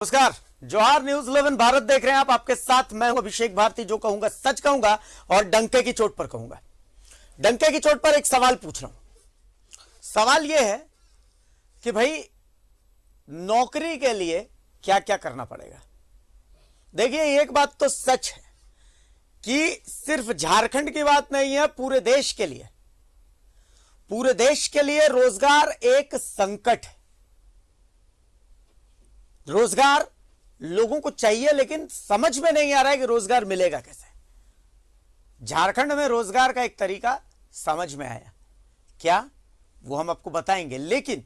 नमस्कार, जौहर न्यूज 11 भारत देख रहे हैं आप। आपके साथ मैं हूं अभिषेक भारती। जो कहूंगा सच कहूंगा और डंके की चोट पर कहूंगा। डंके की चोट पर एक सवाल पूछ रहा हूं। सवाल यह है कि भाई नौकरी के लिए क्या क्या करना पड़ेगा। देखिए, एक बात तो सच है कि सिर्फ झारखंड की बात नहीं है, पूरे देश के लिए, पूरे देश के लिए रोजगार एक संकट है। रोजगार लोगों को चाहिए, लेकिन समझ में नहीं आ रहा है कि रोजगार मिलेगा कैसे। झारखंड में रोजगार का एक तरीका समझ में आया, क्या वो हम आपको बताएंगे। लेकिन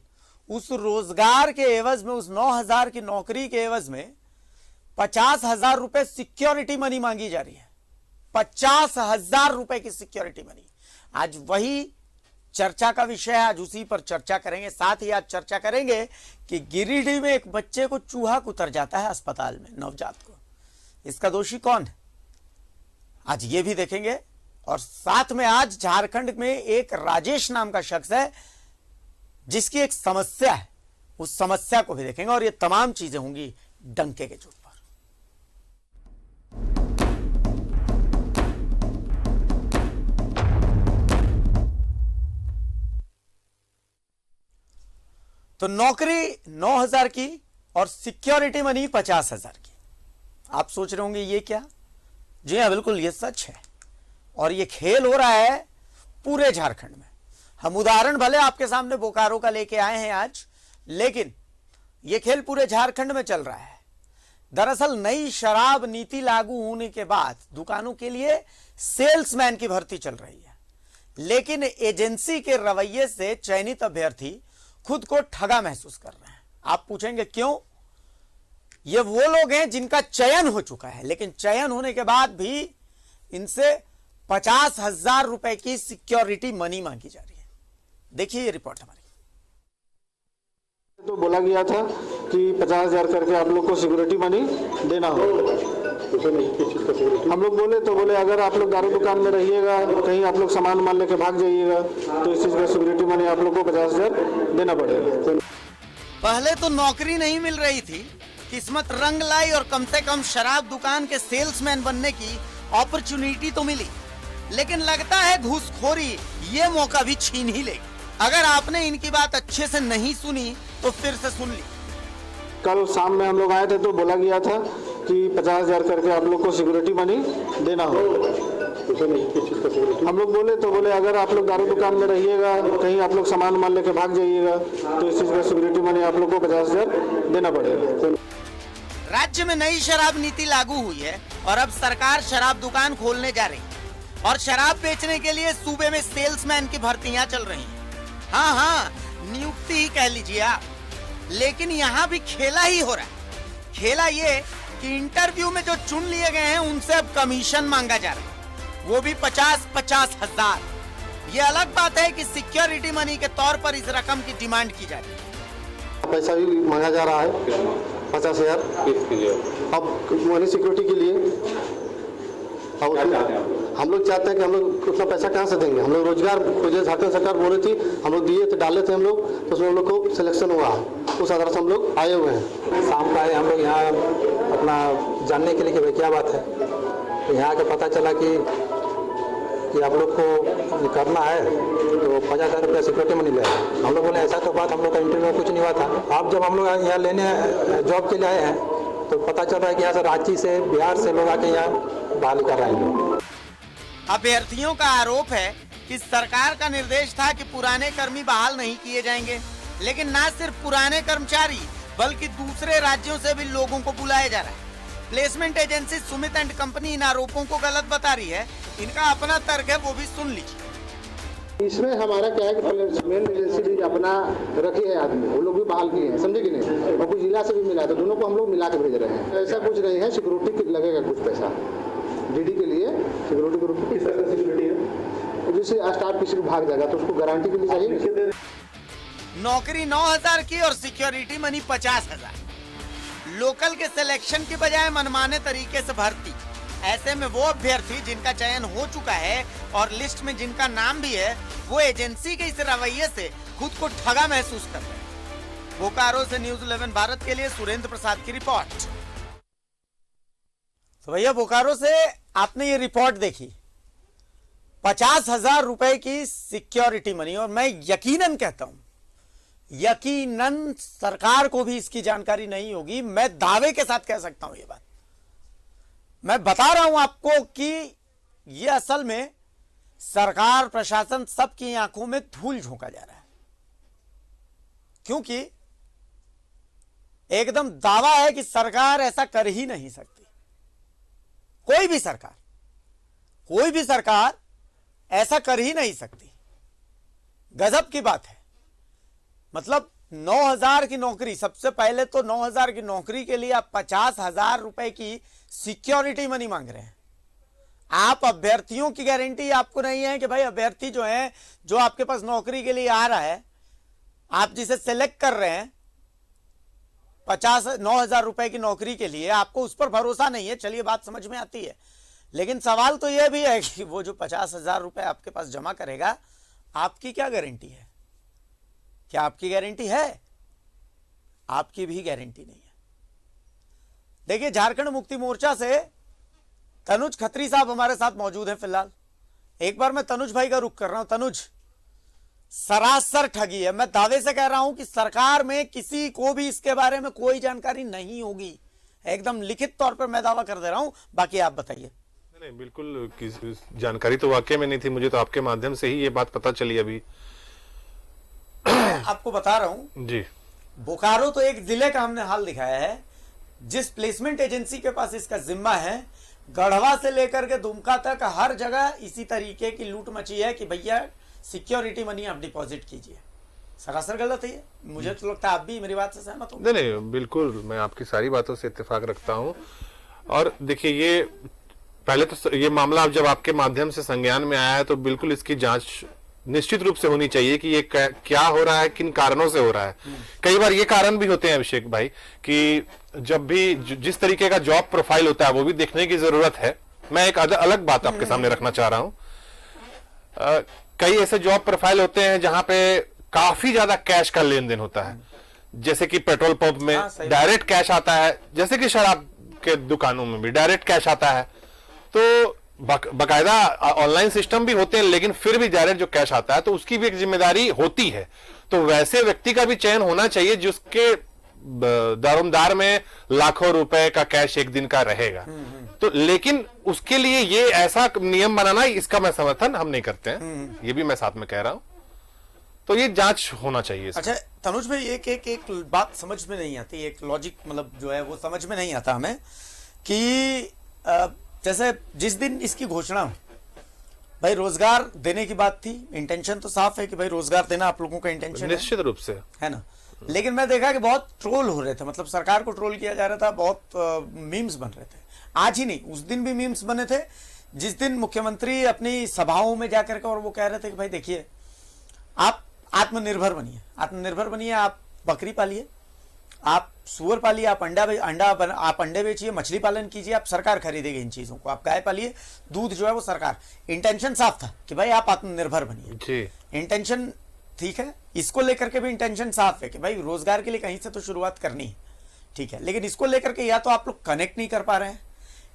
उस रोजगार के एवज में, उस 9,000 की नौकरी के एवज में 50,000 रुपए सिक्योरिटी मनी मांगी जा रही है। 50,000 रुपए की सिक्योरिटी मनी। आज वही चर्चा का विषय है, आज उसी पर चर्चा करेंगे। साथ ही आज चर्चा करेंगे कि गिरिडीह में एक बच्चे को चूहा कुतर जाता है अस्पताल में, नवजात को। इसका दोषी कौन है, आज ये भी देखेंगे। और साथ में आज झारखंड में एक राजेश नाम का शख्स है जिसकी एक समस्या है, उस समस्या को भी देखेंगे। और ये तमाम चीजें होंगी डंके के चोट पर। तो नौकरी 9,000 की और सिक्योरिटी मनी 50,000 की। आप सोच रहे होंगे ये क्या? जी हाँ, बिल्कुल ये सच है। और ये खेल हो रहा है पूरे झारखंड में। हम उदाहरण भले आपके सामने बोकारो का लेके आए हैं आज, लेकिन ये खेल पूरे झारखंड में चल रहा है। दरअसल नई शराब नीति लागू होने के बाद दुकानों के लिए सेल्समैन की भर्ती चल रही है, लेकिन एजेंसी के रवैये से चयनित अभ्यर्थी खुद को ठगा महसूस कर रहे हैं। आप पूछेंगे क्यों? ये वो लोग हैं जिनका चयन हो चुका है, लेकिन चयन होने के बाद भी इनसे 50,000 रुपए की सिक्योरिटी मनी मांगी जा रही है। देखिए ये रिपोर्ट हमारी। तो बोला गया था कि 50,000 करके आप लोग को सिक्योरिटी मनी देना होगा। हम लोग बोले अगर आप लोग दारू दुकान में रहिएगा, कहीं आप लोग सामान मान लेके भाग जाइएगा, तो इस चीज का सिक्योरिटी मनी आप लोग को 50,000 देना पड़ेगा। पहले तो नौकरी नहीं मिल रही थी, किस्मत रंग लाई और कम से कम शराब दुकान के सेल्समैन बनने की अपॉर्चुनिटी तो मिली। लेकिन लगता है घूसखोरी ये मौका भी छीन ही लेगी। अगर आपने इनकी बात अच्छे से नहीं सुनी तो फिर से सुन ली। कल शाम में हम लोग आए थे तो बोला गया था कि 50,000 करके आप लोग को सिक्योरिटी मनी देना होगा। हम लोग बोले अगर आप लोग दारू दुकान में रहिएगा, कहीं आप लोग सामान मान लेके भाग जाइएगा, तो इस चीज का सिक्योरिटी मनी आप लोग को 50,000 देना पड़ेगा। राज्य में नई शराब नीति लागू हुई है और अब सरकार शराब दुकान खोलने जा रही है और शराब बेचने के लिए सूबे में सेल्समैन की भर्तियां चल रही हैं। हाँ, नियुक्ति ही कह लीजिए आप। लेकिन यहाँ भी खेला ही हो रहा है। खेला ये कि इंटरव्यू में जो चुन लिए गए हैं उनसे अब कमीशन मांगा जा रहा है, वो भी 50,000। ये अलग बात है कि सिक्योरिटी मनी के तौर पर इस रकम की डिमांड की जा रही है। पैसा भी मांगा जा रहा है 50,000 अब मनी सिक्योरिटी के लिए। और हम लोग चाहते हैं कि हम लोग उतना पैसा कहाँ से देंगे। हम लोग रोजगार खोजे, झारखंड सरकार बोली थी, हम लोग दिए थे, डाले थे हम लोग, तो उसमें हम लोग को सिलेक्शन हुआ, उस आधार से हम लोग आए हुए हैं। शाम को आए हम लोग यहाँ अपना जानने के लिए कि भाई क्या बात है। तो यहाँ का पता चला कि आप लोग को करना है तो 50,000 रुपया सिक्योरिटी मनी ले। हम लोग बोले ऐसा तो बात, हम लोग का इंटरव्यू में कुछ नहीं हुआ था। अब जब हम लोग यहाँ लेने जॉब के लिए आए हैं तो पता चल रहा है कि यहाँ से रांची से, बिहार से लोग आके यहाँ बहाली कर रहे हैं। अभ्यर्थियों का आरोप है कि सरकार का निर्देश था कि पुराने कर्मी बहाल नहीं किए जाएंगे, लेकिन न सिर्फ पुराने कर्मचारी बल्कि दूसरे राज्यों से भी लोगों को बुलाया जा रहा है। Placement agency Sumit and company इन आरोपों को गलत बता रही है। इनका अपना तर्क है, वो भी सुन लीजिए। इसमें हमारा क्या है कि प्लेसमेंट एजेंसी भी अपना रखे है आदमी, वो लोग भी बहाल किए हैं, समझे कि नहीं। और कुछ जिला से भी मिला है, तो दोनों को हम लोग मिला के भेज रहे हैं। ऐसा कुछ नहीं है, सिक्योरिटी लगेगा कुछ पैसा डीडी के लिए। सिक्योरिटी के रूप में किस तरह का सिक्योरिटी है? जैसे स्टाफ किसी को भाग जाएगा तो उसको गारंटी के लिए चाहिए। नौकरी 9,000 की और सिक्योरिटी मनी 50,000। लोकल के सिलेक्शन की बजाय मनमाने तरीके से भर्ती। ऐसे में वो अभ्यर्थी जिनका चयन हो चुका है और लिस्ट में जिनका नाम भी है, वो एजेंसी के इस रवैये से खुद को ठगा महसूस कर रहे हैं। बोकारो से न्यूज 11 भारत के लिए सुरेंद्र प्रसाद की रिपोर्ट। तो भैया बोकारो से आपने ये रिपोर्ट देखी, 50,000 रुपए की सिक्योरिटी मनी, और मैं यकीनन कहता हूं, यकीनन सरकार को भी इसकी जानकारी नहीं होगी। मैं दावे के साथ कह सकता हूं ये बात। मैं बता रहा हूं आपको कि ये असल में सरकार प्रशासन सबकी आंखों में धूल झोंका जा रहा है, क्योंकि एकदम दावा है कि सरकार ऐसा कर ही नहीं सकती। कोई भी सरकार ऐसा कर ही नहीं सकती। गजब की बात है। मतलब 9,000 की नौकरी, सबसे पहले तो 9,000 की नौकरी के लिए आप 50,000 रुपए की सिक्योरिटी मनी मांग रहे हैं। आप अभ्यर्थियों की गारंटी आपको नहीं है कि भाई अभ्यर्थी जो है, जो आपके पास नौकरी के लिए आ रहा है, आप जिसे सिलेक्ट कर रहे हैं 9,000 रुपए की नौकरी के लिए, आपको उस पर भरोसा नहीं है। चलिए बात समझ में आती है, लेकिन सवाल तो यह भी है कि वो जो 50,000 रुपए आपके पास जमा करेगा, आपकी क्या गारंटी है? क्या आपकी गारंटी है? आपकी भी गारंटी नहीं है। देखिए, झारखंड मुक्ति मोर्चा से तनुज खत्री साहब हमारे साथ मौजूद हैं फिलहाल। एक बार मैं तनुज भाई का रुख कर रहा हूं। तनुज, सरासर ठगी है। मैं दावे से कह रहा हूं कि सरकार में किसी को भी इसके बारे में कोई जानकारी नहीं होगी। एकदम लिखित तौर पर मैं दावा कर दे रहा हूं। बाकी आप बताइए। नहीं, बिल्कुल जानकारी तो वाकई में नहीं थी। मुझे तो आपके माध्यम से ही ये बात पता चली अभी। आपको बता रहा हूं जी, बोकारो तो एक जिले का हमने हाल दिखाया है। जिस प्लेसमेंट एजेंसी के पास इसका जिम्मा है, गढ़वा से लेकर के दुमका तक हर जगह इसी तरीके की लूट मची है कि भैया सिक्योरिटी मनी आप डिपॉजिट कीजिए। सरासर गलत है ये। मुझे तो लगता है आप भी मेरी बात से सहमत हो। नहीं, बिल्कुल मैं आपकी सारी बातों से इत्तेफाक रखता हूं। और देखिए, ये पहले तो ये मामला अब जब आपके माध्यम से संज्ञान में आया है, तो बिल्कुल इसकी जांच निश्चित रूप से होनी चाहिए कि ये क्या हो रहा है, किन कारणों से हो रहा है। कई बार ये कारण भी होते हैं अभिषेक भाई, कि जब भी जिस तरीके का जॉब प्रोफाइल होता है वो भी देखने की जरूरत है। मैं एक अलग बात आपके सामने रखना चाह रहा हूं। कई ऐसे जॉब प्रोफाइल होते हैं जहां पे काफी ज्यादा कैश का लेन देन होता है, जैसे कि पेट्रोल पंप में डायरेक्ट कैश आता है, जैसे कि शराब के दुकानों में भी डायरेक्ट कैश आता है। तो बकायदा ऑनलाइन सिस्टम भी होते हैं, लेकिन फिर भी डायरेक्ट जो कैश आता है तो उसकी भी एक जिम्मेदारी होती है। तो वैसे व्यक्ति का भी चयन होना चाहिए जिसके दारोमदार में लाखों रुपए का कैश एक दिन का रहेगा। तो लेकिन उसके लिए ये ऐसा नियम बनाना, इसका मैं समर्थन हम नहीं करते हैं। ये भी मैं साथ में कह रहा हूं। तो ये जांच होना चाहिए। अच्छा तनुज भाई, एक बात समझ में नहीं आती, एक लॉजिक मतलब जो है वो समझ में नहीं आता हमें कि जैसे जिस दिन इसकी घोषणा भाई रोजगार देने की बात थी, इंटेंशन तो साफ है कि भाई रोजगार देना आप लोगों का इंटेंशन निश्चित रूप से है ना। लेकिन मैं देखा कि बहुत ट्रोल हो रहे थे, मतलब सरकार को ट्रोल किया जा रहा था, बहुत मीम्स बन रहे थे। आज ही नहीं, उस दिन भी मीम्स बने थे जिस दिन मुख्यमंत्री अपनी सभाओं में जाकर के और वो कह रहे थे कि भाई देखिए, आप आत्मनिर्भर बनिए, आप बकरी पालिए, आप सुअर पालिए, आप आप अंडे बेचिए, मछली पालन कीजिए, आप सरकार खरीदेगी इन चीजों को, आप गाय पालिए, दूध जो है वो सरकार। इंटेंशन साफ था कि भाई आप आत्मनिर्भर बनिए। इंटेंशन ठीक है, इसको लेकर के भी इंटेंशन साफ है कि भाई रोजगार के लिए कहीं से तो शुरुआत करनी है, ठीक है। लेकिन इसको लेकर के या तो आप लोग कनेक्ट नहीं कर पा रहे हैं,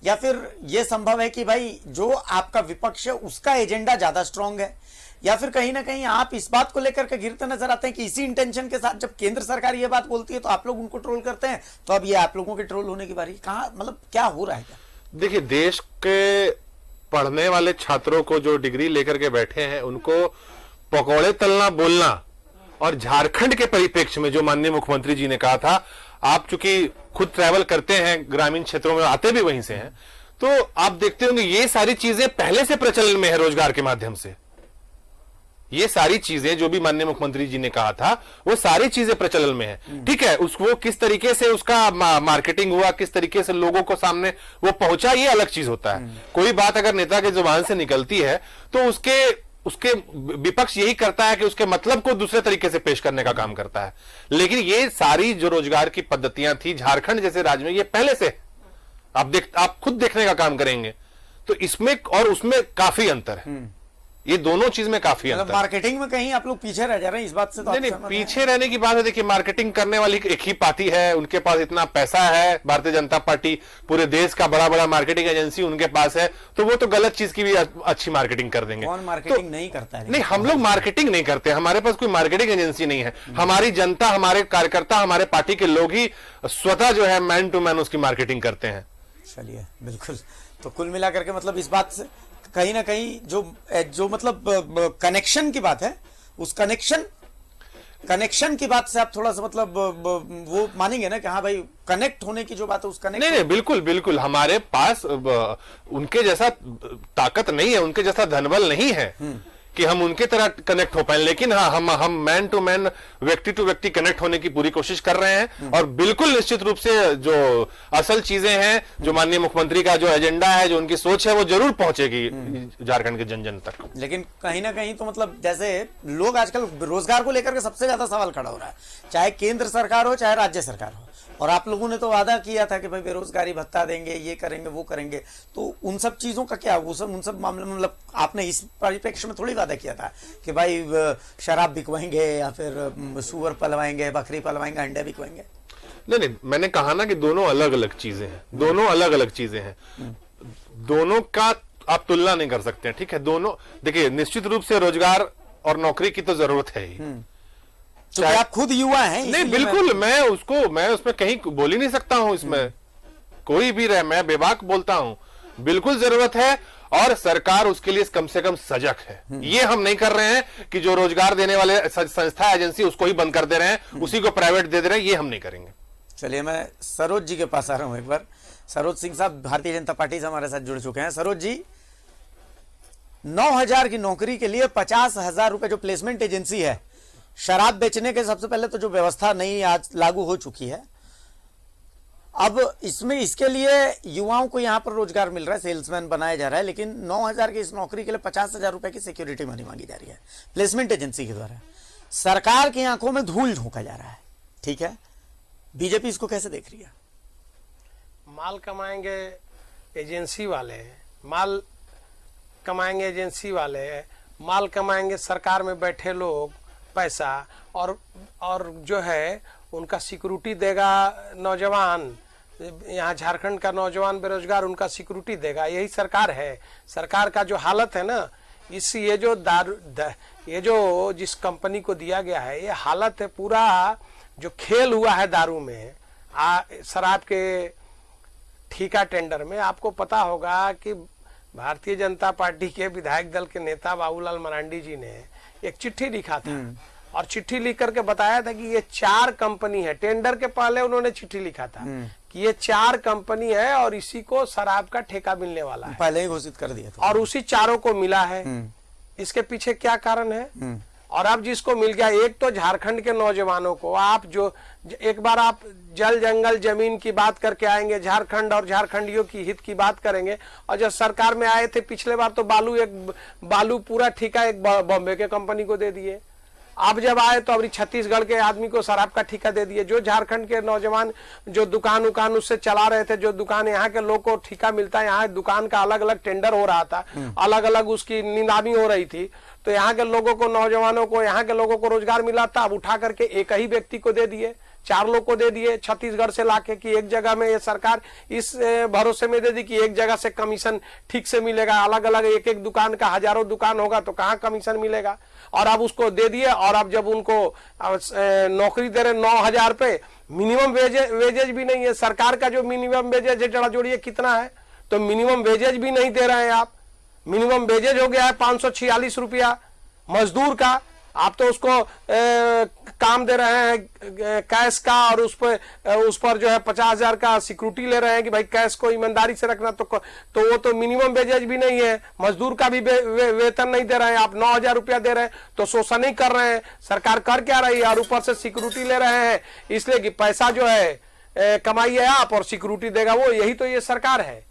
या फिर यह संभव है कि भाई जो आपका विपक्ष है उसका एजेंडा ज्यादा स्ट्रांग है, या फिर कहीं ना कहीं आप इस बात को लेकर के गिरते नजर आते हैं कि इसी इंटेंशन के साथ जब केंद्र सरकार ये बात बोलती है तो आप लोग उनको ट्रोल करते हैं। तो अब ये आप लोगों के ट्रोल होने की बारी कहां, मतलब क्या हो रहा है? क्या देखिए, देश के पढ़ने वाले छात्रों को जो डिग्री लेकर के बैठे हैं उनको पकौड़े तलना बोलना, और झारखंड के परिप्रेक्ष्य में जो माननीय मुख्यमंत्री जी ने कहा था, आप चूंकि खुद ट्रैवल करते हैं ग्रामीण क्षेत्रों में, आते भी वहीं से हैं, तो आप देखते होंगे ये सारी चीजें पहले से प्रचलन में है। रोजगार के माध्यम से ये सारी चीजें जो भी माननीय मुख्यमंत्री जी ने कहा था वो सारी चीजें प्रचलन में है। ठीक है, उसको किस तरीके से उसका मार्केटिंग हुआ, किस तरीके से लोगों को सामने वो पहुंचा, ये अलग चीज होता है। कोई बात अगर नेता के जुबान से निकलती है तो उसके विपक्ष यही करता है कि उसके मतलब को दूसरे तरीके से पेश करने का काम करता है। लेकिन ये सारी जो रोजगार की पद्धतियां थी झारखंड जैसे राज्य में, ये पहले से आप खुद देखने का काम करेंगे तो इसमें और उसमें काफी अंतर है। ये दोनों चीज में काफी मतलब अंतर है। मार्केटिंग में कहीं आप लोग पीछे रह जा रहे हैं, इस बात से तो आप नहीं सहमत हैं? पीछे रहने की बात है। देखिए, मार्केटिंग करने वाली एक ही पार्टी है, उनके पास इतना पैसा है, भारतीय जनता पार्टी, पूरे देश का बड़ा बड़ा मार्केटिंग एजेंसी उनके पास है, तो वो तो गलत चीज की भी अच्छी मार्केटिंग कर देंगे। कौन मार्केटिंग नहीं करता है? नहीं, हम लोग मार्केटिंग नहीं करते, हमारे पास कोई मार्केटिंग एजेंसी नहीं है। हमारी जनता, हमारे कार्यकर्ता, हमारे पार्टी के लोग ही स्वतः जो है मैन टू मैन उसकी मार्केटिंग करते हैं। चलिए, बिल्कुल। तो कुल मिलाकर के मतलब इस बात से कहीं ना कहीं जो मतलब कनेक्शन की बात है, उस कनेक्शन की बात से आप थोड़ा सा मतलब वो मानेंगे ना कि हाँ भाई, कनेक्ट होने की जो बात है उस कनेक्ट। नहीं, बिल्कुल बिल्कुल, हमारे पास उनके जैसा ताकत नहीं है, उनके जैसा धनबल नहीं है कि हम उनके तरह कनेक्ट हो पाए, लेकिन हाँ, हम मैन टू मैन, व्यक्ति टू व्यक्ति कनेक्ट होने की पूरी कोशिश कर रहे हैं। और बिल्कुल निश्चित रूप से जो असल चीजें हैं, जो माननीय मुख्यमंत्री का जो एजेंडा है, जो उनकी सोच है, वो जरूर पहुंचेगी झारखंड के जन जन तक। लेकिन कहीं ना कहीं तो मतलब जैसे लोग आजकल रोजगार को लेकर के सबसे ज्यादा सवाल खड़ा हो रहा है, चाहे केंद्र सरकार हो चाहे राज्य सरकार हो। और आप लोगों ने तो वादा किया था कि भाई बेरोजगारी भत्ता देंगे, ये करेंगे, वो करेंगे, तो उन सब चीजों का क्या, वो सब उन सब मामले में मतलब आपने इस परिप्रेक्ष्य में थोड़ी वादा किया था कि भाई शराब बिकवाएंगे या फिर सुअर पलवाएंगे, बकरी पलवाएंगे, अंडे बिकवाएंगे? नहीं, मैंने कहा ना कि दोनों अलग अलग चीजें हैं, दोनों अलग अलग चीजें हैं, दोनों का आप तुलना नहीं कर सकते हैं। ठीक है, दोनों देखिए, निश्चित रूप से रोजगार और नौकरी की तो जरूरत है ही। तो क्या आप खुद युवा हैं? नहीं, बिल्कुल, मैं उसमें कहीं बोल ही नहीं सकता हूं, इसमें कोई भी रहे, मैं बेबाक बोलता हूं, बिल्कुल जरूरत है। और सरकार उसके लिए कम से कम सजग है। ये हम नहीं कर रहे हैं कि जो रोजगार देने वाले संस्था, एजेंसी, उसको ही बंद कर दे रहे हैं, उसी को प्राइवेट दे रहे हैं, ये हम नहीं करेंगे। चलिए, मैं सरोज जी के पास आ रहा हूं एक बार। सरोज सिंह साहब भारतीय जनता पार्टी से हमारे साथ जुड़ चुके हैं। सरोज जी, 9,000 की नौकरी के लिए 50,000 रुपए जो प्लेसमेंट एजेंसी है, शराब बेचने के सबसे पहले तो जो व्यवस्था नई आज लागू हो चुकी है, अब इसमें इसके लिए युवाओं को यहां पर रोजगार मिल रहा है, सेल्समैन बनाया जा रहा है, लेकिन 9,000 की इस नौकरी के लिए 50,000 रुपए की सिक्योरिटी मनी मांगी जा रही है प्लेसमेंट एजेंसी के द्वारा। सरकार की आंखों में धूल झोंका जा रहा है। ठीक है, बीजेपी इसको कैसे देख रही है? माल कमाएंगे एजेंसी वाले, माल कमाएंगे एजेंसी वाले, माल कमाएंगे सरकार में बैठे लोग पैसा, और जो है उनका सिक्योरिटी देगा नौजवान, यहाँ झारखंड का नौजवान बेरोजगार, उनका सिक्योरिटी देगा। यही सरकार है। सरकार का जो हालत है ना, ये जो ये जो जिस कंपनी को दिया गया है, ये हालत है, पूरा जो खेल हुआ है दारू में, शराब के ठेका टेंडर में। आपको पता होगा कि भारतीय जनता पार्टी के विधायक दल के नेता बाबूलाल मरांडी जी ने एक चिट्ठी लिखा था, और चिट्ठी लिख करके बताया था कि ये 4 कंपनी है। टेंडर के पहले उन्होंने चिट्ठी लिखा था कि ये 4 कंपनी है और इसी को शराब का ठेका मिलने वाला है, पहले ही घोषित कर दिया था, और उसी 4 को मिला है। इसके पीछे क्या कारण है? और अब जिसको मिल गया, एक तो झारखंड के नौजवानों को, आप जो एक बार आप जल जंगल जमीन की बात करके आएंगे, झारखंड और झारखंडियों की हित की बात करेंगे, और जब सरकार में आए थे पिछले बार तो बालू पूरा ठेका एक बॉम्बे के कंपनी को दे दिए। अब जब आए तो अभी छत्तीसगढ़ के आदमी को शराब का ठेका दे दिए। जो झारखंड के नौजवान जो दुकान उससे चला रहे थे, जो दुकान यहाँ के लोग को ठेका मिलता है, यहाँ दुकान का अलग अलग टेंडर हो रहा था, अलग अलग उसकी नीलामी हो रही थी, तो यहाँ के लोगों को, नौजवानों को, यहाँ के लोगों को रोजगार मिला था। अब उठा करके एक ही व्यक्ति को दे दिए, 4 लोग को दे दिए छत्तीसगढ़ से लाके, कि एक जगह में ये सरकार इस भरोसे में दे दी कि एक जगह से कमीशन ठीक से मिलेगा। अलग अलग एक एक दुकान का हजारों दुकान होगा तो कहाँ कमीशन मिलेगा। और अब उसको दे दिए, और अब जब उनको नौकरी दे रहे 9,000 पे, मिनिमम वेजेज भी नहीं है। सरकार का जो मिनिमम वेजेज है, जरा जोड़िए कितना है, तो मिनिमम वेजेज भी नहीं दे रहे हैं आप। मिनिमम वेजेज हो गया है 546 रुपया मजदूर का। आप तो उसको काम दे रहे हैं कैश का, और उस पर जो है 50,000 का सिक्योरिटी ले रहे हैं कि भाई कैश को ईमानदारी से रखना। तो वो तो मिनिमम वेजेज भी नहीं है, मजदूर का भी वेतन नहीं दे रहे हैं। आप 9,000 रुपया दे रहे हैं तो शोषण नहीं कर रहे हैं। सरकार कर क्या रही है, और ऊपर से सिक्योरिटी ले रहे हैं, इसलिए कि पैसा जो है कमाइए आप और सिक्योरिटी देगा वो। यही तो ये सरकार है,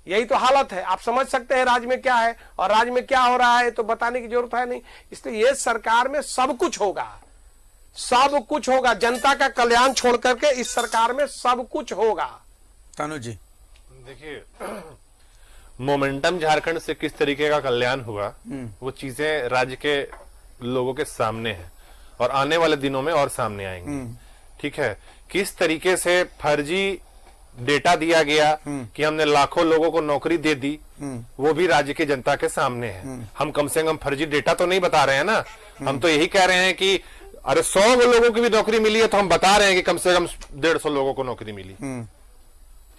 यही तो हालत है। आप समझ सकते हैं राज्य में क्या है और राज्य में क्या हो रहा है, तो बताने की जरूरत है नहीं। इसलिए ये सरकार में सब कुछ होगा, सब कुछ होगा। जनता का कल्याण छोड़ करके इस सरकार में सब कुछ होगा। तनु जी, देखिए, मोमेंटम झारखंड से किस तरीके का कल्याण हुआ वो चीजें राज्य के लोगों के सामने है और आने वाले दिनों में और सामने आएंगी। ठीक है, किस तरीके से फर्जी डेटा दिया गया कि हमने लाखों लोगों को नौकरी दे दी, वो भी राज्य की जनता के सामने है। हम कम से कम फर्जी डेटा तो नहीं बता रहे हैं ना, हम तो यही कह रहे हैं कि अरे 100 लोगों की भी नौकरी मिली है तो हम बता रहे हैं कि कम से कम 150 लोगों को नौकरी मिली।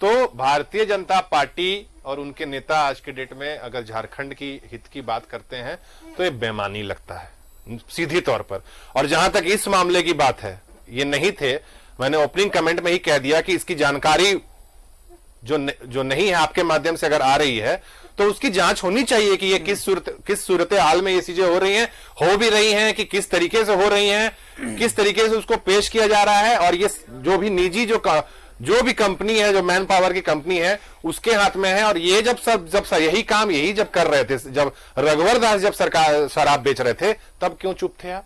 तो भारतीय जनता पार्टी और उनके नेता आज के डेट में अगर झारखंड की हित की बात करते हैं तो ये बेईमानी लगता है सीधी तौर पर। और जहां तक इस मामले की बात है, ये नहीं थे, मैंने ओपनिंग कमेंट में ही कह दिया कि इसकी जानकारी जो नहीं है आपके माध्यम से अगर आ रही है तो उसकी जांच होनी चाहिए कि ये किस सूरत हाल में ये चीजें हो रही हैं, हो भी रही हैं कि किस तरीके से हो रही हैं, किस तरीके से उसको पेश किया जा रहा है। और ये जो भी निजी जो भी कंपनी है, जो मैन पावर की कंपनी है, उसके हाथ में है। और ये जब यही काम जब कर रहे थे, जब रघुवर दास जब सरकार शराब बेच रहे थे, तब क्यों चुप थे आप?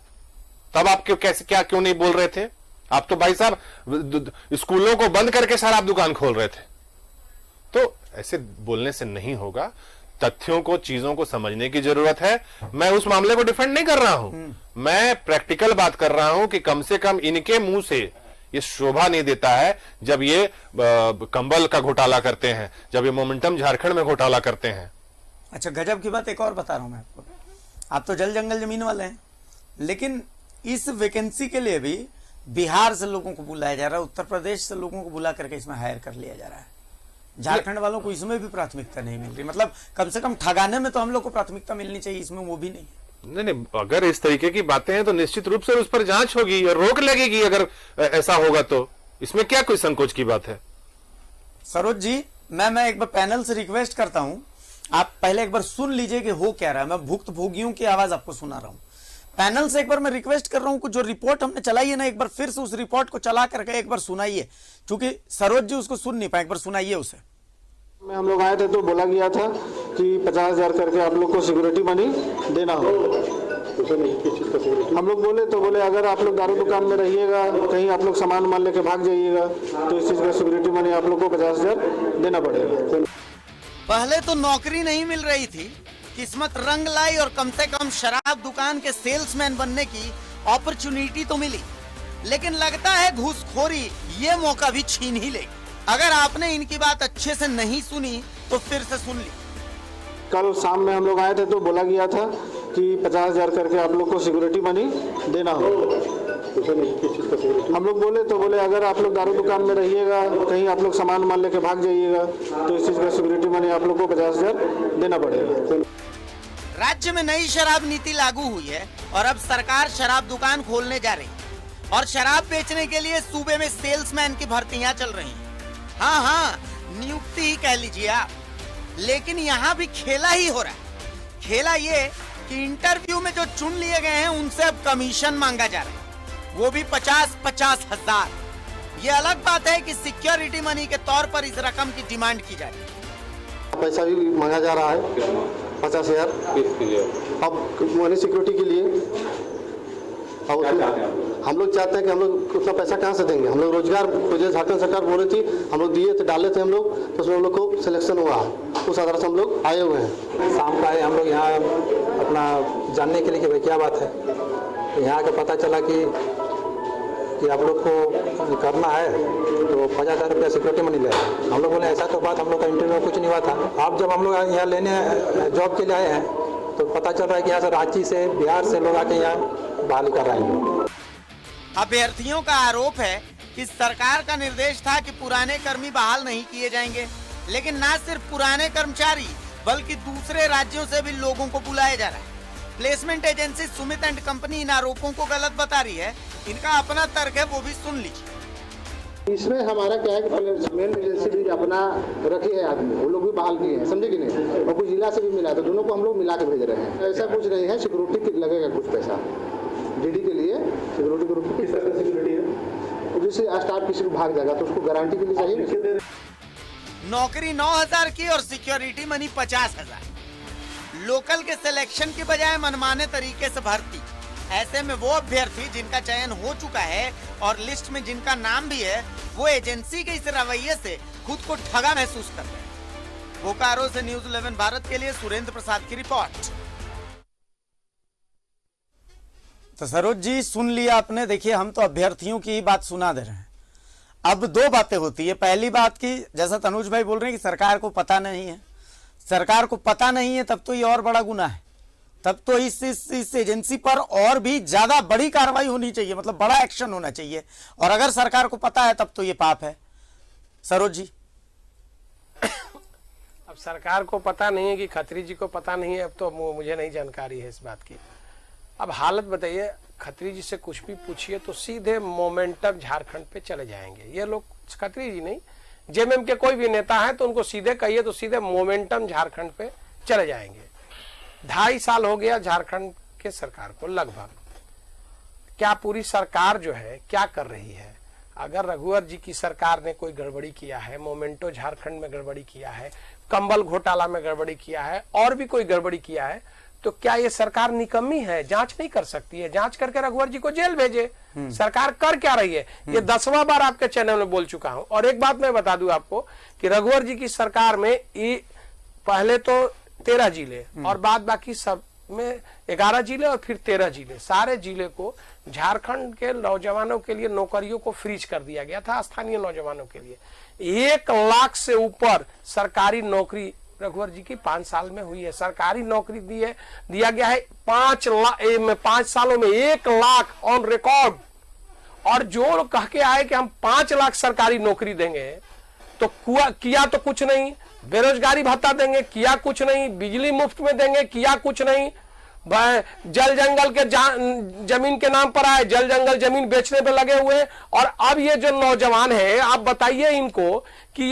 तब आप क्यों नहीं बोल रहे थे? आप तो भाई साहब स्कूलों को बंद करके शराब दुकान खोल रहे थे। तो ऐसे बोलने से नहीं होगा, तथ्यों को, चीजों को समझने की जरूरत है। मैं उस मामले को डिफेंड नहीं कर रहा हूं, मैं प्रैक्टिकल बात कर रहा हूं कि कम से कम इनके मुंह से ये शोभा नहीं देता है जब ये कंबल का घोटाला करते हैं, जब ये मोमेंटम झारखंड में घोटाला करते हैं। अच्छा, गजब की बात एक और बता रहा हूं मैं आपको। आप तो जल जंगल जमीन वाले हैं, लेकिन इस वैकेंसी के लिए भी बिहार से लोगों को बुलाया जा रहा है, उत्तर प्रदेश से लोगों को बुला करके इसमें हायर कर लिया जा रहा है। झारखंड वालों को इसमें भी प्राथमिकता नहीं मिल रही। मतलब कम से कम ठगाने में तो हम लोग को प्राथमिकता मिलनी चाहिए, इसमें वो भी नहीं। नहीं, अगर इस तरीके की बातें हैं तो निश्चित रूप से उस पर जांच होगी और रोक लगेगी अगर ऐसा होगा तो। इसमें क्या कोई संकोच की बात है? सरोज जी, मैं एक बार पैनल से रिक्वेस्ट करता हूं, आप पहले एक बार सुन लीजिए कि हो क्या रहा है। मैं भुक्तभोगियों की आवाज आपको सुना रहा हूं। पैनल से एक बार मैं रिक्वेस्ट कर रहा हूं कि जो रिपोर्ट हमने चलाई है ना, एक बार फिर से उस रिपोर्ट को चला करके एक बार सुनाइए, क्योंकि सरोज जी उसको सुन नहीं पाए। एक बार सुनाइए उसे। में हम लोग आए थे तो बोला गया था कि 50,000 करके आप लोग को सिक्योरिटी मनी देना हो। हम लोग बोले अगर आप लोग दारू दुकान में रहिएगा, कहीं आप लोग सामान मान लेके भाग जाइएगा, तो इस चीज़ का सिक्योरिटी मनी आप लोग को 50,000 देना पड़ेगा। पहले तो नौकरी नहीं मिल रही थी, किस्मत रंग लाई और कम से कम शराब दुकान के सेल्समैन बनने की अपॉर्चुनिटी तो मिली, लेकिन लगता है घूसखोरी ये मौका भी छीन ही लेगी। अगर आपने इनकी बात अच्छे से नहीं सुनी तो फिर से सुन ली। कल शाम में हम लोग आए थे तो बोला गया था कि 50,000 करके आप लोग को सिक्योरिटी मनी देना हो। हम लोग बोले अगर आप लोग दारू दुकान में रहिएगा, कहीं आप लोग सामान मान लेके भाग जाइएगा, तो इस चीज़ का सिक्योरिटी मनी आप लोग को 50,000 देना पड़ेगा। राज्य में नई शराब नीति लागू हुई है और अब सरकार शराब दुकान खोलने जा रही है और शराब बेचने के लिए सूबे में सेल्समैन की भर्तियां चल रही हैं। हाँ, नियुक्ति ही कह लीजिए आप। लेकिन यहाँ भी खेला ही हो रहा है। खेला ये कि इंटरव्यू में जो चुन लिए गए हैं उनसे अब कमीशन मांगा जा रहा है, वो भी 50-50 हजार। ये अलग बात है कि सिक्योरिटी मनी के तौर पर इस रकम की डिमांड की जा रही है। पैसा भी मांगा जा रहा है 50,000 अब मनी सिक्योरिटी के लिए। और हम लोग चाहते हैं कि हम लोग उतना पैसा कहाँ से देंगे? हम लोग रोजगार जो झारखंड सरकार बोल रही थी, हम लोग दिए थे, डाले थे हम लोग, तो उसमें हम लोग को सिलेक्शन हुआ, उस आधार से हम लोग आए हुए हैं। शाम को आए हम लोग यहाँ अपना जानने के लिए कि भाई क्या बात है। यहाँ का पता चला कि आप लोग को करना है तो 50,000 रुपया सिक्योरिटी मनी ले। हम लोग बोले ऐसा तो बात हम लोग का इंटरव्यू में कुछ नहीं हुआ था। अब जब हम लोग यहाँ लेने जॉब के लिए आए हैं तो पता चल रहा है कि यहाँ से रांची से, बिहार से लोग आके यहाँ बहाली कर रहे हैं। अभ्यर्थियों का आरोप है कि सरकार का निर्देश था कि पुराने कर्मी बहाल नहीं किए जाएंगे, लेकिन न सिर्फ पुराने कर्मचारी बल्कि दूसरे राज्यों से भी लोगों को बुलाया जा रहा है। Placement agency Sumit and company इन आरोपों को गलत बता रही है। इनका अपना तर्क है, वो भी सुन लीजिए। इसमें हमारा क्या है कि प्लेसमेंट एजेंसी भी अपना रखी है आदमी, वो लोग भी बहाल किए हैं, समझे कि नहीं, और कुछ जिला से भी मिला, तो दोनों को हम लोग मिला के भेज रहे हैं। ऐसा कुछ नहीं है, सिक्योरिटी लगेगा कुछ पैसा डीडी के लिए। सिक्योरिटी के रूप में किस तरह की सिक्योरिटी है? जैसे स्टाफ किसी को भाग जाएगा तो उसको गारंटी के लिए चाहिए। नौकरी 9,000 की और सिक्योरिटी मनी 50,000। लोकल के सिलेक्शन की बजाय मनमाने तरीके से भर्ती। ऐसे में वो अभ्यर्थी जिनका चयन हो चुका है और लिस्ट में जिनका नाम भी है, वो एजेंसी के इस रवैये से खुद को ठगा महसूस कर रहे हैं। बोकारो से न्यूज 11 भारत के लिए सुरेंद्र प्रसाद की रिपोर्ट। तो सरोज जी, सुन लिया आपने। देखिए, हम तो अभ्यर्थियों की ही बात सुना दे रहे हैं। अब दो बातें होती है। पहली बात की, जैसा तनुज भाई बोल रहे हैं कि सरकार को पता नहीं है, सरकार को पता नहीं है, तब तो ये और बड़ा गुनाह है। तब तो इस एजेंसी पर और भी ज्यादा बड़ी कार्रवाई होनी चाहिए, मतलब बड़ा एक्शन होना चाहिए। और अगर सरकार को पता है तब तो ये पाप है। सरोज जी, अब सरकार को पता नहीं है कि खत्री जी को पता नहीं है, अब तो मुझे नहीं जानकारी है इस बात की। अब हालत बताइए, खत्री जी से कुछ भी पूछिए तो सीधे मोमेंटम झारखंड पे चले जाएंगे ये लोग। खत्री जी नहीं, जेएमएम के कोई भी नेता है तो उनको सीधे कहिए तो सीधे मोमेंटम झारखंड पे चले जाएंगे। 2.5 साल हो गया झारखंड के सरकार को लगभग। क्या पूरी सरकार जो है क्या कर रही है? अगर रघुवर जी की सरकार ने कोई गड़बड़ी किया है, मोमेंटो झारखंड में गड़बड़ी किया है, कंबल घोटाला में गड़बड़ी किया है, और भी कोई गड़बड़ी किया है, तो क्या ये सरकार निकम्मी है? जांच नहीं कर सकती है? जांच करके रघुवर जी को जेल भेजे। सरकार कर क्या रही है? ये 10वां बार आपके चैनल में बोल चुका हूं। और एक बात मैं बता दूं आपको कि रघुवर जी की सरकार में पहले तो 13 जिले और बाद बाकी सब में 11 जिले और फिर 13 जिले, सारे जिले को झारखंड के नौजवानों के लिए नौकरियों को फ्रीज कर दिया गया था। स्थानीय नौजवानों के लिए 1 लाख से ऊपर सरकारी नौकरी रघुवर जी की 5 साल में हुई है। सरकारी नौकरी दिया गया है 5 सालों में 1 लाख ऑन रिकॉर्ड। और जो कह के आए कि हम 5 लाख सरकारी नौकरी देंगे, तो किया तो कुछ नहीं। बेरोजगारी भत्ता देंगे, किया कुछ नहीं। बिजली मुफ्त में देंगे, किया कुछ नहीं। जल जंगल के जमीन के नाम पर आए, जल जंगल जमीन बेचने पे लगे हुए। और अब ये जो नौजवान है, आप बताइए इनको कि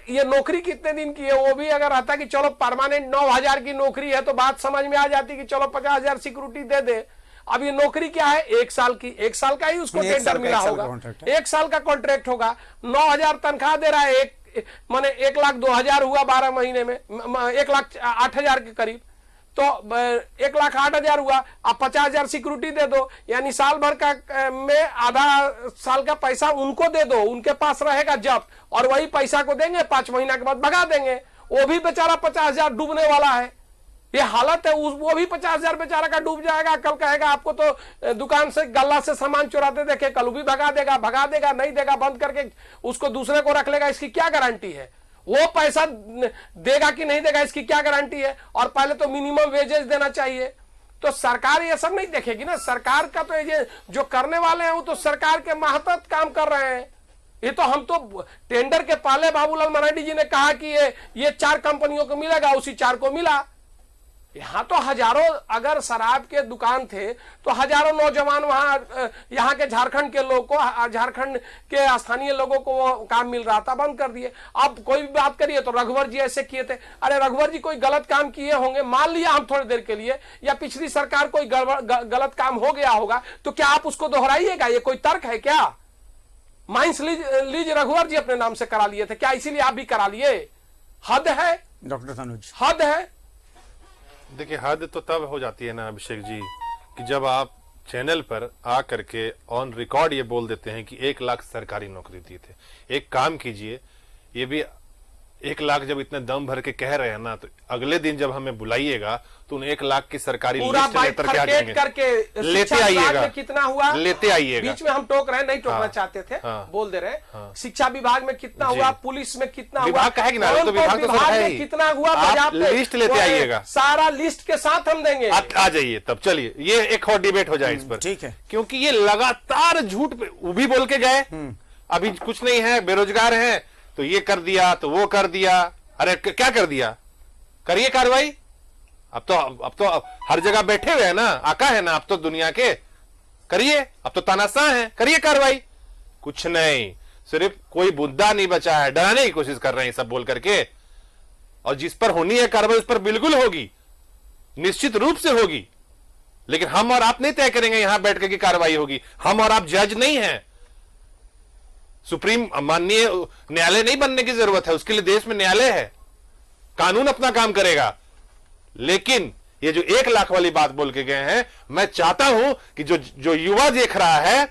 ये नौकरी कितने दिन की है? वो भी अगर आता कि चलो परमानेंट 9,000 की नौकरी है तो बात समझ में आ जाती कि चलो 50,000 सिक्योरिटी दे दे। अब ये नौकरी क्या है? 1 साल की, 1 साल का ही उसको टेंडर मिला होगा, 1 साल का कॉन्ट्रैक्ट होगा। 9,000 तनख्वाह दे रहा है, माने 1,02,000 हुआ 12 महीने में, 1,08,000 के करीब, तो 1,08,000 हुआ। अब 50,000 सिक्योरिटी दे दो, यानी साल भर का में आधा साल का पैसा उनको दे दो, उनके पास रहेगा जब, और वही पैसा को देंगे, 5 महीना के बाद भगा देंगे। वो भी बेचारा 50,000 डूबने वाला है। ये हालत है, वो भी 50,000 बेचारा का डूब जाएगा। कल कहेगा आपको तो दुकान से गल्ला से सामान चुराते देखे, कल भी भगा देगा, नहीं देगा, बंद करके उसको दूसरे को रख लेगा। इसकी क्या गारंटी है? वो पैसा देगा कि नहीं देगा, इसकी क्या गारंटी है? और पहले तो मिनिमम वेजेस देना चाहिए। तो सरकार ये सब नहीं देखेगी ना। सरकार का तो ये जो करने वाले हैं वो तो सरकार के मातहत काम कर रहे हैं। ये तो हम तो टेंडर के पहले बाबूलाल मरांडी जी ने कहा कि ये 4 कंपनियों को मिलेगा, उसी 4 को मिला। यहां तो हजारों, अगर शराब के दुकान थे तो हजारों नौजवान वहां, यहाँ के झारखंड के लोग को, झारखंड के स्थानीय लोगों को वो काम मिल रहा था, बंद कर दिए। अब कोई भी बात करिए तो रघुवर जी ऐसे किए थे। अरे रघुवर जी कोई गलत काम किए होंगे, मान लिया हम थोड़ी देर के लिए, या पिछली सरकार कोई गलत काम हो गया होगा, तो क्या आप उसको दोहराइएगा? ये कोई तर्क है क्या? माइंस लीज रघुवर जी अपने नाम से करा लिए थे, क्या इसीलिए आप भी करा लिए? हद है डॉक्टर तनुज, हद है। देखिए, हद तो तब हो जाती है ना अभिषेक जी, कि जब आप चैनल पर आ करके ऑन रिकॉर्ड ये बोल देते हैं कि 1 लाख सरकारी नौकरी दी थे। एक काम कीजिए, ये भी 1 लाख जब इतने दम भर के कह रहे हैं ना, तो अगले दिन जब हमें बुलाइएगा तो उन 1 लाख की सरकारी लिस्ट लेकर के आ जाएंगे, लेते आइएगा, कितना हुआ लेते आइएगा। बीच में हम टोक रहे हैं, नहीं टोकना चाहते थे, बोल दे रहे। शिक्षा विभाग में कितना हुआ, पुलिस में कितना हुआ, विभाग कहेगी ना, तो विभाग तो सरकार है ही। कितना हुआ, लिस्ट लेते आइएगा, सारा लिस्ट के साथ हम देंगे। आ जाइए तब, चलिए ये एक और डिबेट हो जाए इस पर, ठीक है। क्योंकि ये लगातार झूठ पे वो भी बोल के गए, अभी कुछ नहीं है, बेरोजगार है तो ये कर दिया, तो वो कर दिया। अरे क्या कर दिया? करिए कार्रवाई। अब तो हर जगह बैठे हुए हैं ना, आका है ना अब तो दुनिया के, करिए। अब तो तानाशाह है, करिए कार्रवाई। कुछ नहीं, सिर्फ कोई मुद्दा नहीं बचा है, डराने की कोशिश कर रहे हैं सब बोल करके। और जिस पर होनी है कार्रवाई उस पर बिल्कुल होगी, निश्चित रूप से होगी। लेकिन हम और आप नहीं तय करेंगे यहां बैठ के की कार्रवाई होगी। हम और आप जज नहीं है, सुप्रीम माननीय न्यायालय नहीं बनने की जरूरत है, उसके लिए देश में न्यायालय है, कानून अपना काम करेगा। लेकिन ये जो 1 लाख वाली बात बोल के गए हैं, मैं चाहता हूं कि जो युवा देख रहा है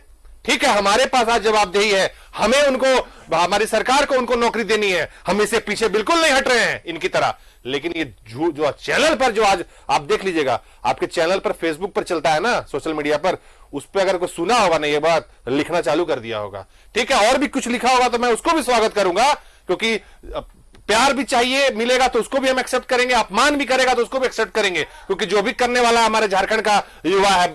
ठीक है, हमारे पास आज जवाबदेही है, हमें उनको, हमारी सरकार को उनको नौकरी देनी है, हम इससे पीछे बिल्कुल नहीं हट रहे हैं इनकी तरह। लेकिन ये झूठ जो चैनल पर जो आज आप देख लीजिएगा, आपके चैनल पर, फेसबुक पर चलता है ना, सोशल मीडिया पर, उस पर अगर कोई सुना होगा ना ये बात, लिखना चालू कर दिया होगा। ठीक है, और भी कुछ लिखा होगा तो मैं उसको भी स्वागत करूंगा, क्योंकि प्यार भी चाहिए, मिलेगा तो उसको भी हम एक्सेप्ट करेंगे, अपमान भी करेगा तो उसको भी एक्सेप्ट करेंगे, क्योंकि जो भी करने वाला हमारे झारखंड का युवा है,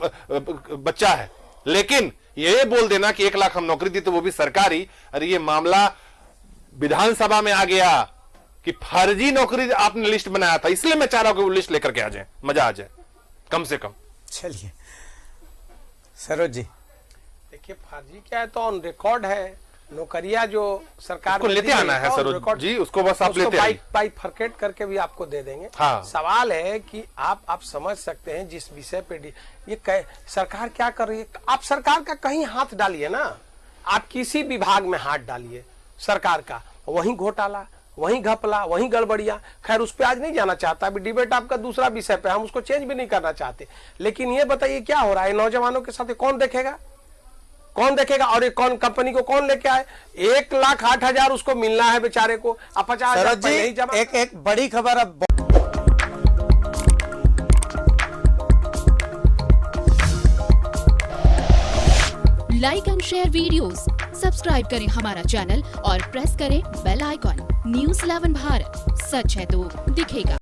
बच्चा है। लेकिन ये बोल देना कि 1 लाख हम नौकरी दी तो वो भी सरकारी, अरे ये मामला विधानसभा में आ गया कि फर्जी नौकरी आपने लिस्ट बनाया था, इसलिए मैं चाह रहा हूं कि वो लिस्ट लेकर के आ जाए, मजा आ जाए कम से कम। चलिए सरोज जी, देखिए फर्जी क्या है तो ऑन रिकॉर्ड है, नौकरियां जो सरकार को लेते आना है सरोज जी, उसको बस आप लेते आइए, बाइक फरकेट करके भी आपको दे देंगे। हाँ। सवाल है कि आप समझ सकते हैं जिस विषय पे ये सरकार क्या कर रही है। आप सरकार का कहीं हाथ डालिए ना, आप किसी विभाग में हाथ डालिए सरकार का, वहीं घोटाला, वहीं घपला, वहीं गड़बड़िया। खैर उस पर आज नहीं जाना चाहता, अभी डिबेट आपका दूसरा विषय पे, हम उसको चेंज भी नहीं करना चाहते। लेकिन ये बताइए क्या हो रहा है नौजवानों के साथ, कौन देखेगा, कौन देखेगा? और ये कौन कंपनी को कौन लेके आए? 1,08,000 उसको मिलना है बेचारे को, अब 50,000 नहीं जमा। एक बड़ी खबर अब like and share videos, subscribe करें हमारा चैनल और प्रेस करें बेल आइकॉन। News 11 भारत, सच है तो दिखेगा।